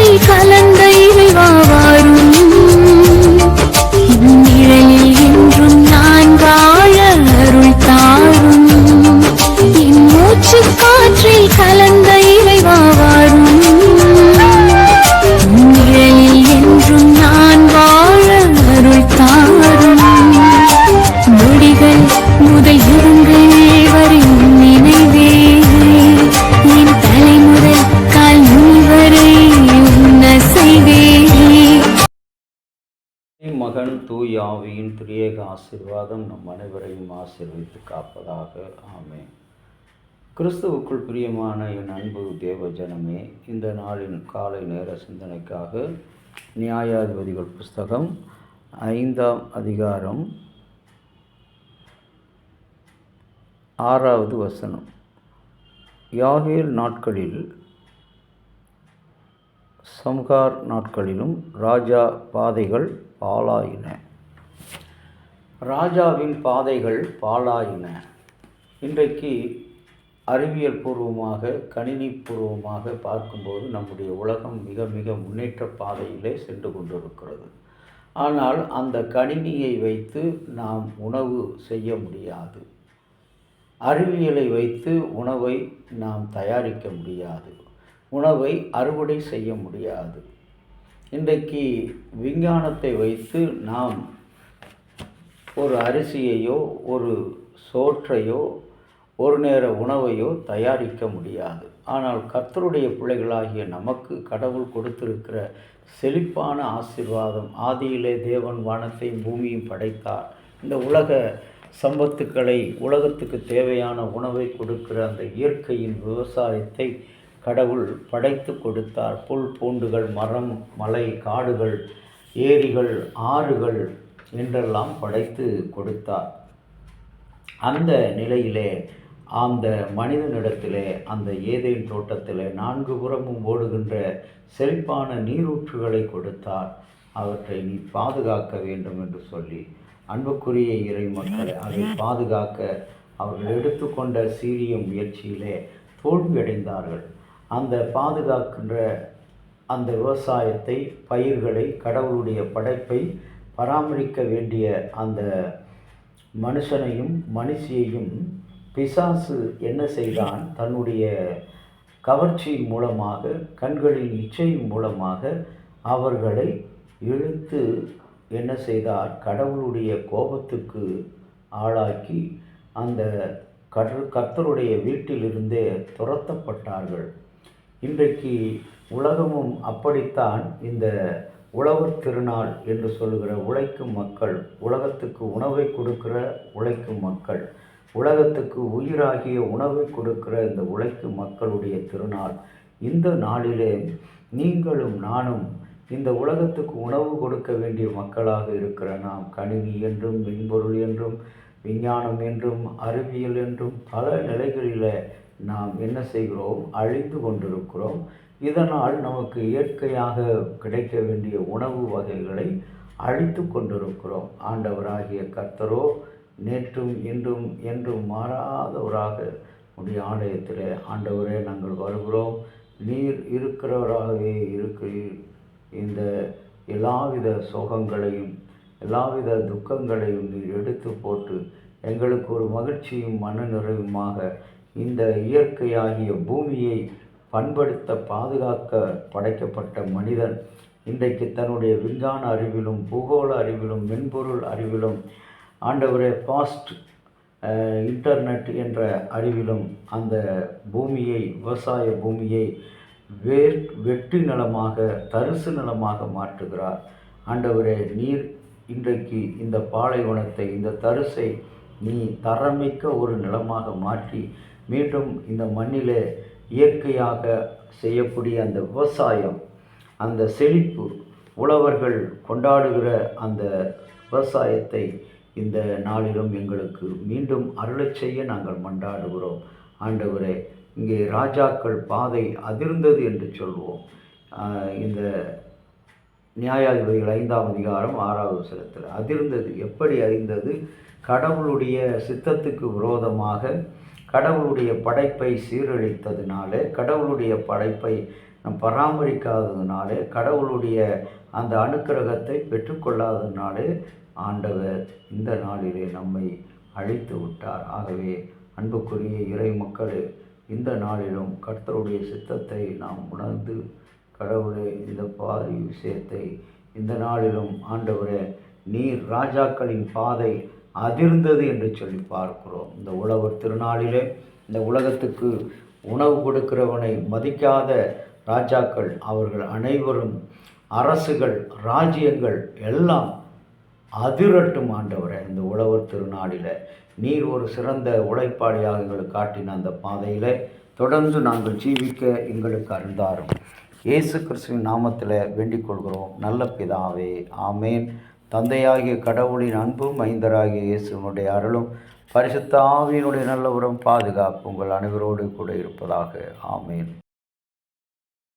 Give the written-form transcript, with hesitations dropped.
காற்றில் கலந்த இறைவா வாரும். நிழலில் என்றும் நான் வாழ அருள் தாரும். என் மூச்சு காற்றில் கலந்த இறைவா வாரும். நிழலில் என்றும் நான் வாழ அருள் தாரும். நொடிகள் முதல் யுகங்கள் வரை நினைவே என் தலைமுறை கால் நுனி வரை உன்ன செய்வே. மகன் தூய் ஆவியின் திரியேக ஆசீர்வாதம் நம் அனைவரையும் ஆசீர்வித்து காப்பதாக. ஆமென். கிறிஸ்துவுக்குள் பிரியமான என் அன்பு தேவ ஜனமே, இந்த நாளின் காலை நேர சிந்தனைக்காக நியாயாதிபதிகள் புஸ்தகம் 5ஆம் அதிகாரம் 6வது வசனம். யாகேல் நாட்களில் சம்கார் நாட்களிலும் ராஜா பாதைகள் பாழாயின. ராஜாவின் பாதைகள் பாழாயின. இன்றைக்கு அறிவியல் பூர்வமாக கணினி பூர்வமாக பார்க்கும்போது நம்முடைய உலகம் மிக மிக முன்னேற்ற பாதையிலே சென்று கொண்டிருக்கிறது. ஆனால் அந்த கணினியை வைத்து நாம் உணவு செய்ய முடியாது. அறிவியலை வைத்து உணவை நாம் தயாரிக்க முடியாது. உணவை அறுவடை செய்ய முடியாது. இன்றைக்கு விஞ்ஞானத்தை வைத்து நாம் ஒரு அரிசியையோ ஒரு சோற்றையோ ஒரு நேர உணவையோ தயாரிக்க முடியாது. ஆனால் கர்த்தருடைய பிள்ளைகளாகிய நமக்கு கடவுள் கொடுத்திருக்கிற செழிப்பான ஆசீர்வாதம், ஆதியிலே தேவன் வானத்தையும் பூமியும் படைத்தார். இந்த உலக சம்பத்துக்களை, உலகத்துக்கு தேவையான உணவை கொடுக்கிற அந்த இயற்கையின் விவசாயத்தை கடவுள் படைத்து கொடுத்தார். புல் பூண்டுகள், மரம், மலை, காடுகள், ஏரிகள், ஆறுகள் என்றெல்லாம் படைத்து கொடுத்தார். அந்த நிலையிலே அந்த மனிதனிடத்திலே, அந்த ஏதேன் தோட்டத்திலே 4 புறமும் ஓடுகின்ற செழிப்பான நீரூற்றுகளை கொடுத்தார். அவற்றை நீ பாதுகாக்க வேண்டும் என்று சொல்லி, அன்புக்குரிய இறை மக்களை அதை பாதுகாக்க அவர்கள் எடுத்துக்கொண்ட சீரிய முயற்சியிலே தோல்வியடைந்தார்கள். அந்த பாதுகாக்கின்ற அந்த விவசாயத்தை, பயிர்களை, கடவுளுடைய படைப்பை பராமரிக்க வேண்டிய அந்த மனுஷனையும் மனுஷியையும் பிசாசு என்ன செய்தான்? தன்னுடைய கவர்ச்சியின் மூலமாக, கண்களின் இச்சையின் மூலமாக அவர்களை இழுத்து என்ன செய்தார்? கடவுளுடைய கோபத்துக்கு ஆளாக்கி அந்த கர்த்தருடைய வீட்டிலிருந்தே துரத்தப்பட்டார்கள். இன்றைக்கு உலகமும் அப்படித்தான். இந்த உழவர் திருநாள் என்று சொல்லுகிற உழைக்கும் மக்கள், உலகத்துக்கு உணவை கொடுக்கிற உழைக்கும் மக்கள், உலகத்துக்கு உயிராகிய உணவை கொடுக்கிற இந்த உழைக்கும் மக்களுடைய திருநாள். இந்த நாளிலே நீங்களும் நானும் இந்த உலகத்துக்கு உணவு கொடுக்க வேண்டிய மக்களாக இருக்கிற நாம், கணினி என்றும் மென்பொருள் என்றும் விஞ்ஞானம் என்றும் அறிவியல் என்றும் பல நிலைகளில் நாம் என்ன செய்கிறோம்? அழிந்து கொண்டிருக்கிறோம். இதனால் நமக்கு இயற்கையாக கிடைக்க வேண்டிய உணவு வகைகளை அழித்து கொண்டிருக்கிறோம். ஆண்டவராகிய கர்த்தரோ நேற்றும் இன்றும் என்றும் மாறாதவராக உடைய ஆலயத்தில், ஆண்டவரே நாங்கள் வருகிறோம், நீர் இருக்கிறவராகவே இருக்கிறீர். இந்த எல்லாவித சோகங்களையும் எல்லாவித துக்கங்களையும் நீர் எடுத்து போட்டு எங்களுக்கு ஒரு மகிழ்ச்சியும் மன நிறைவுமாக இந்த இயற்கையாகிய பூமியை பண்படுத்த பாதுகாக்க படைக்கப்பட்ட மனிதன் இன்றைக்கு தன்னுடைய விஞ்ஞான அறிவிலும் பூகோள அறிவிலும் மென்பொருள் அறிவிலும், ஆண்டவரே ஃபாஸ்ட் இன்டர்நெட் என்ற அறிவிலும் அந்த பூமியை, விவசாய பூமியை வெட்டு நிலமாக, தரிசு நிலமாக மாற்றுகிறார். ஆண்டவரே, நீர் இன்றைக்கு இந்த பாலைவனத்தை, இந்த தரிசை நீ தரமிக்க ஒரு நிலமாக மாற்றி மீண்டும் இந்த மண்ணிலே இயற்கையாக செய்யக்கூடிய அந்த விவசாயம், அந்த செழிப்பு, உழவர்கள் கொண்டாடுகிற அந்த விவசாயத்தை இந்த நாளிலும் எங்களுக்கு மீண்டும் அருளச் செய்ய நாங்கள் மன்றாடுகிறோம். ஆண்டவரே, இங்கே ராஜாக்கள் பாதை அதிர்ந்தது என்று சொல்வோம். இந்த நியாயாதிபதிகள் 5ஆம் அதிகாரம் 6வது வசனத்தில் அதிர்ந்தது. எப்படி அறிந்தது? கடவுளுடைய சித்தத்துக்கு விரோதமாக கடவுளுடைய படைப்பை சீரழித்ததினாலே, கடவுளுடைய படைப்பை நம் பராமரிக்காததுனாலே, கடவுளுடைய அந்த அனுக்கிரகத்தை பெற்றுக்கொள்ளாததுனாலே ஆண்டவர் இந்த நாளிலே நம்மை அழைத்து விட்டார். ஆகவே அன்புக்குரிய இறை மக்களே, இந்த நாளிலும் கர்த்தருடைய சித்தத்தை நாம் உணர்ந்து, கடவுளே இந்த பாதி விஷயத்தை இந்த நாளிலும் ஆண்டவரே, நீர் ராஜாக்களின் பாதை அதிர்ந்தது என்று சொல்லி பார்க்கிறோம். இந்த உழவர் திருநாளிலே இந்த உலகத்துக்கு உணவு கொடுக்கிறவனை மதிக்காத ராஜாக்கள், அவர்கள் அனைவரும், அரசுகள், ராஜ்யங்கள் எல்லாம் அதிரட்டும் ஆண்டவரே. இந்த உழவர் திருநாளில் நீர் ஒரு சிறந்த உழைப்பாளியாக எங்களுக்கு காட்டின அந்த பாதையில் தொடர்ந்து நாங்கள் ஜீவிக்க எங்களுக்கு அருந்தாரும். இயேசு கிறிஸ்துவின் நாமத்தில் வேண்டிக் கொள்கிறோம் நல்ல பிதாவே, ஆமேன். தந்தையாகிய கடவுளின் அன்பும் மைந்தராகிய இயேசுவினுடைய அருளும் பரிசுத்த ஆவியினுடைய நல்ல உறவும் பாதுகாப்பு உங்கள் அனைவரோடு கூட இருப்பதாக. ஆமேன்.